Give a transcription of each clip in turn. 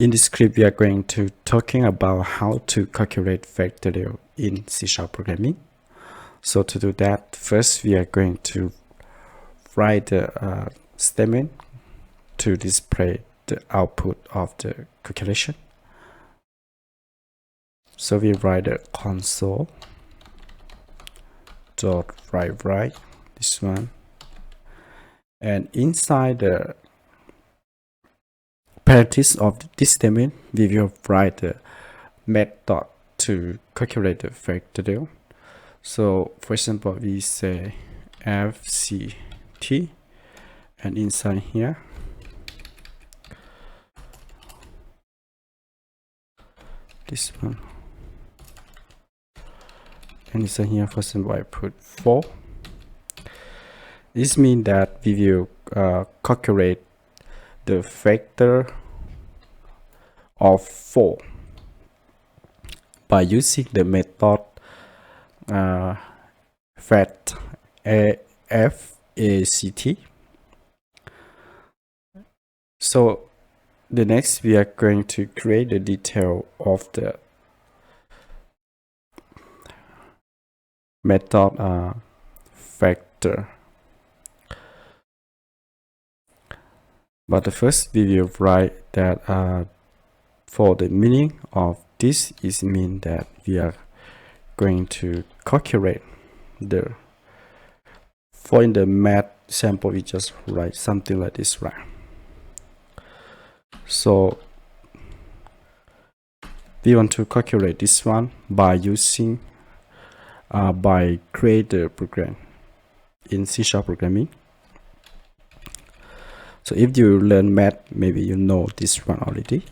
In this script, we are going to talking about how to calculate factorial in C# programming. So to do that, first we are going to write the statement to display the output of the calculation. So we write the console dot write this one, and inside the parentheses of this statement, we will write the method to calculate the factorial. So for example, we say fct, and inside here this one, and inside here, for example, I put 4. This means that we will calculate the factor of 4 by using the method fact. So the next, we are going to create the detail of the method factor. But the first, we will write that for the meaning of this is mean that we are going to calculate the, for in the math sample, we just write something like this, right? So we want to calculate this one by using by create the program in C# programming. So if you learn math, maybe you know this one already.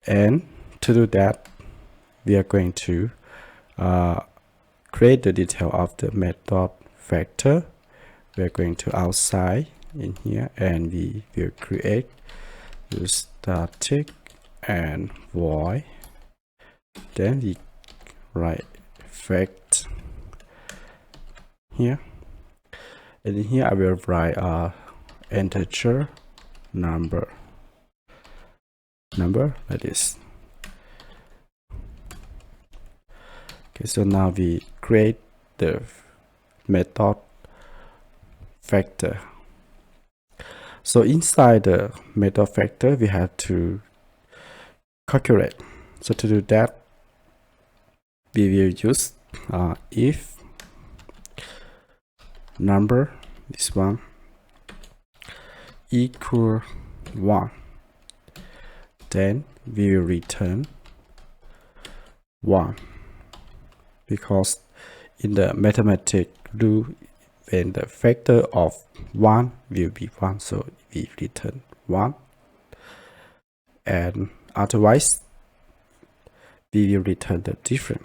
And to do that, we are going to create the detail of the method factor. We are going to outside in here, and we will create the static and void. Then we write fact here, and in here I will write integer number like this. Okay, so now we create the method factor. So inside the method factor, we have to calculate. So to do that, we will use if number, this one, equal 1, then we will return 1, because in the mathematics rule, when the factor of 1 will be 1, so we return 1, and otherwise we will return the different.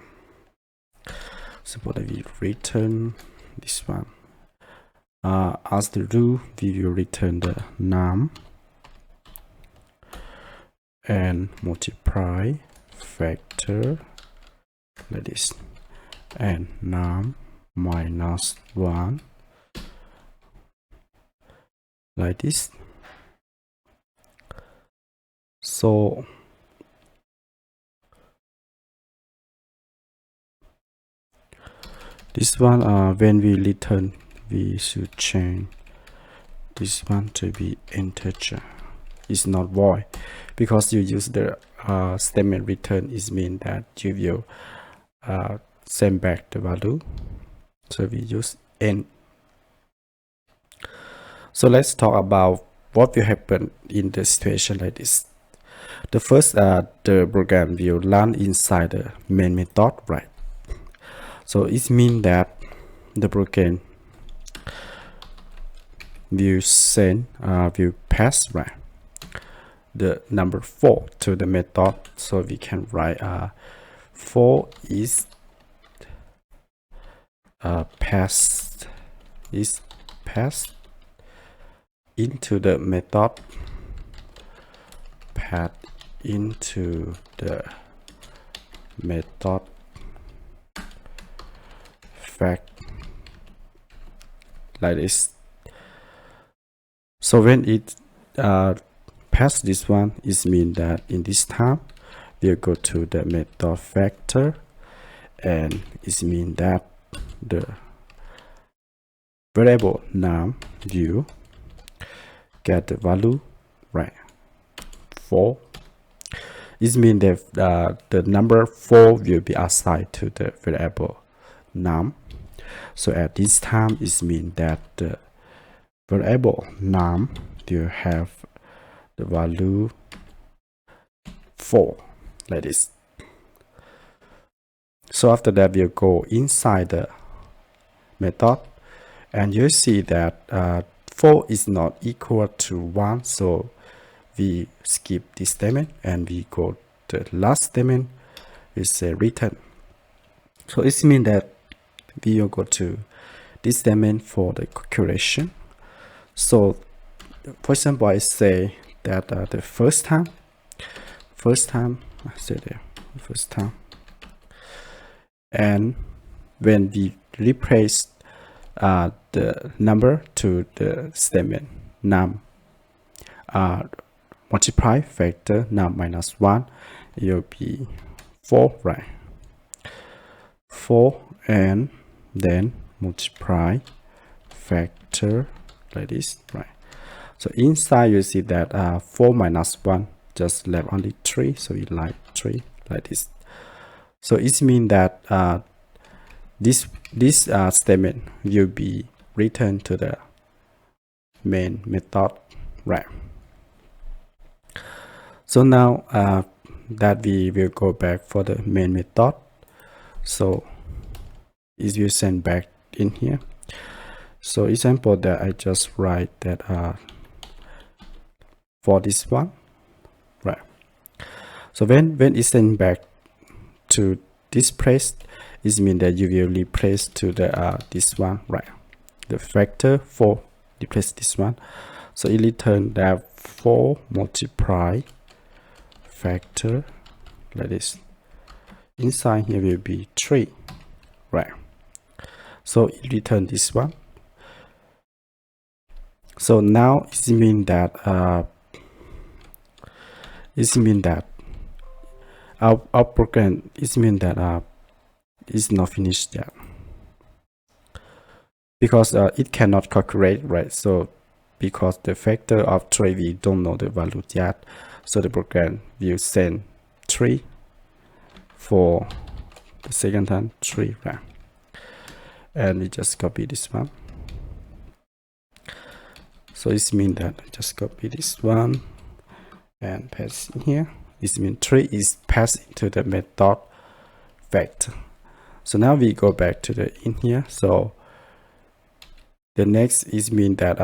Suppose that we return this one. As the rule, we will return the num and multiply factor like this, and num minus 1 like this. So this one, when we return, we should change this one to be integer. It's not void, because you use the statement return. Is mean that you will send back the value. So we use n. So let's talk about what will happen in the situation like this. The first, the program will run inside the main method, right? So it means that the program will send, will pass, right, the number 4 to the method. So we can write 4 is passed into the method, path into the method fact like this. So when it pass this one, it means that in this time we'll go to the method factor, and it means that the variable num you get the value right 4. It means that the number 4 will be assigned to the variable num. So at this time it means that the variable num will have the value 4 like this. So after that we'll go inside the method, and you see that 4 is not equal to 1, so we skip this statement and we go to the last statement, we say return. So it means that we will go to this statement for the calculation. So for example, I say that the first time I say there first time, and when we replace the number to the statement num multiply factor num minus 1, it will be 4, right? 4, and then multiply factor like this, right? So inside you see that 4 minus 1 just left only 3, so we like 3 like this. So it means that this statement will be returned to the main method, right? So now that we will go back for the main method, so is you send back in here. So example that I just write that for this one, right? So when it's sent back to this place, it means that you will replace to the this one, right? The factor 4 replace this one, so it return that 4 multiply factor like this. Inside here will be 3, right? So it return this one. So now it means that our program is not finished yet, because it cannot calculate, right? So because the factor of 3 we don't know the value yet, so the program will send 3 for the second time 3, right? And we just copy this one. So it means that I just copy this one and paste in here. It means 3 is passed into the method factor. So now we go back to the in here. So the next is mean that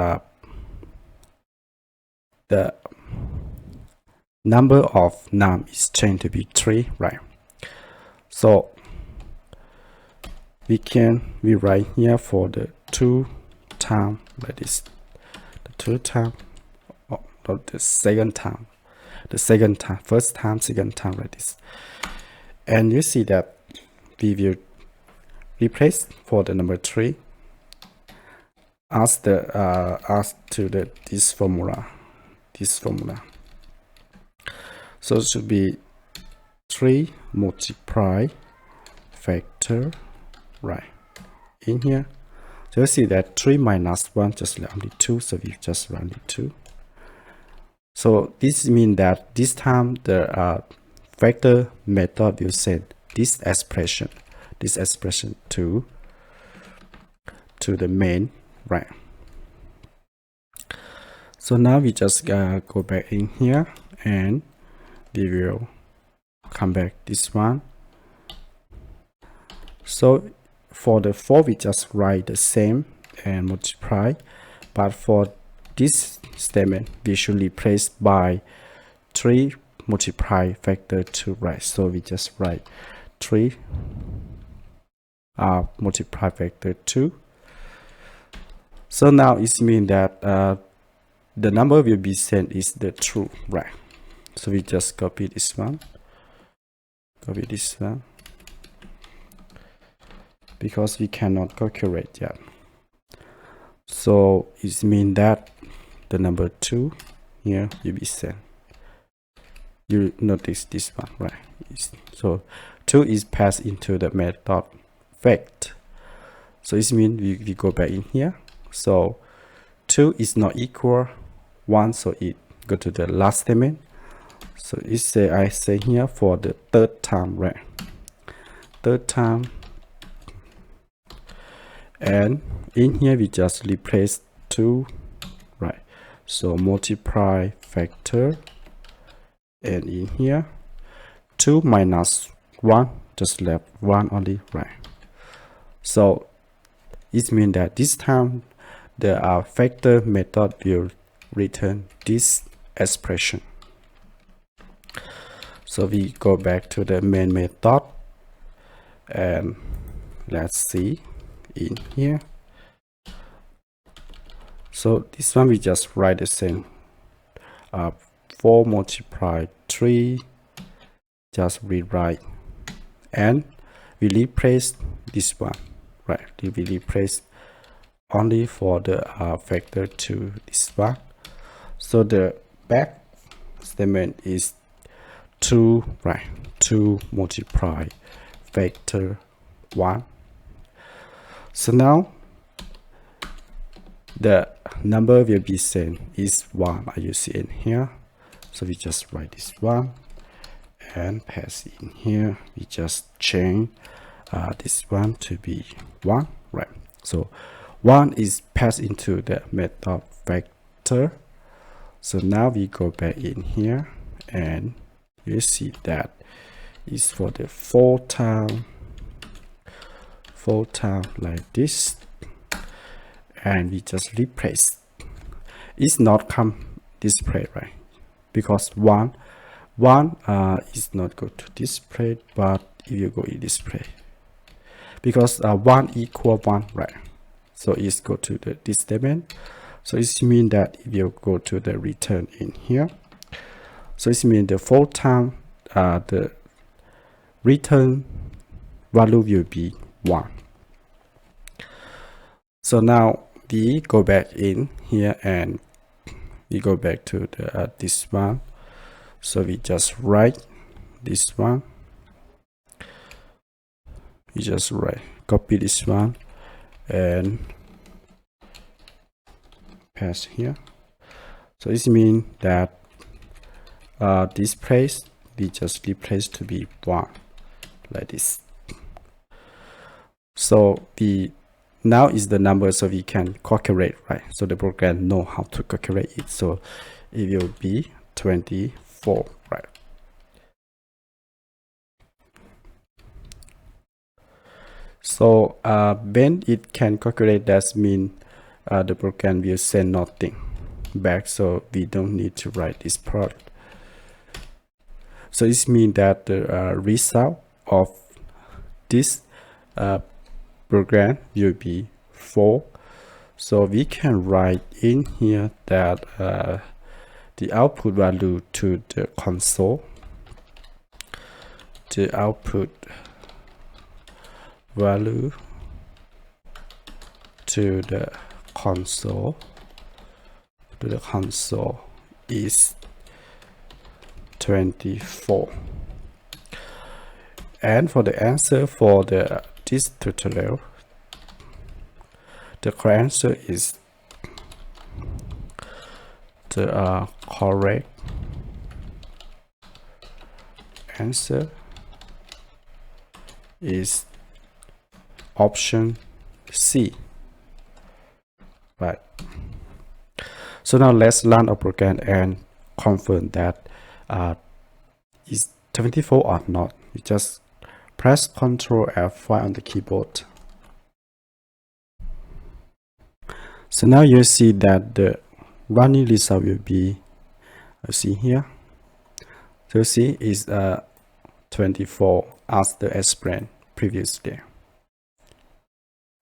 the number of num is changed to be 3, right? So we write here for the 2 time like this, the 2 time, oh, not the second time, first time, second time like this. And you see that we will replace for the number 3 as to this formula. So it should be 3 multiply factor, right, in here. So you see that 3 minus 1 just left only 2, so we just run the 2. So this means that this time the factor method will send this expression to the main, right? So now we just go back in here and we will come back this one. So for the 4 we just write the same and multiply, but for this statement we should replace by 3 multiply factor 2, right? So we just write 3 multiply factor 2. So now it means that the number will be sent is the true, right? So we just copy this one, because we cannot calculate yet. So it means that the number 2 here will be sent. You notice this one, right? So 2 is passed into the method fact. So it means we go back in here. So 2 is not equal 1, so it go to the last statement. So it say, I say here for the third time, right? Third time. And in here we just replace 2, right? So multiply factor, and in here 2 minus 1, just left 1 only, right? So it means that this time the factor method will return this expression. So we go back to the main method, and let's see in here. So this one we just write the same. 4 multiply 3, just rewrite, and we replace this one, right? We replace only for the factor to this one. So the back statement is 2, right? 2 multiply factor 1. So now the number will be sent is 1, as you see in here. So we just write this one and pass in here. We just change this one to be 1, right? So 1 is passed into the method factor. So now we go back in here, and you see that is for the 4 time like this, and we just replace. It's not come display, right? Because 1 is not go to display, but if you go in display, because 1 equal 1, right? So it's go to the this statement. So it means that if you go to the return in here, so it means the 4 time the return value will be 1. So now we go back in here, and we go back to the this one. So we just write this one. We just write, copy this one, and paste here. So this means that this place we just replace to be 1, like this. So the now is the number, so we can calculate, right? So the program know how to calculate it. So it will be 24, right? So when it can calculate, that means the program will send nothing back, so we don't need to write this part. So this means that the result of this program will be 4. So we can write in here that the output value to the console, the output value to the console is 24. And for the answer for this tutorial, the correct answer is the correct answer is option C, right? So now let's run a program and confirm that is 24 or not. You just press Ctrl F5 on the keyboard. So now you see that the running result will be, see here. So see is 24 as the explained previously.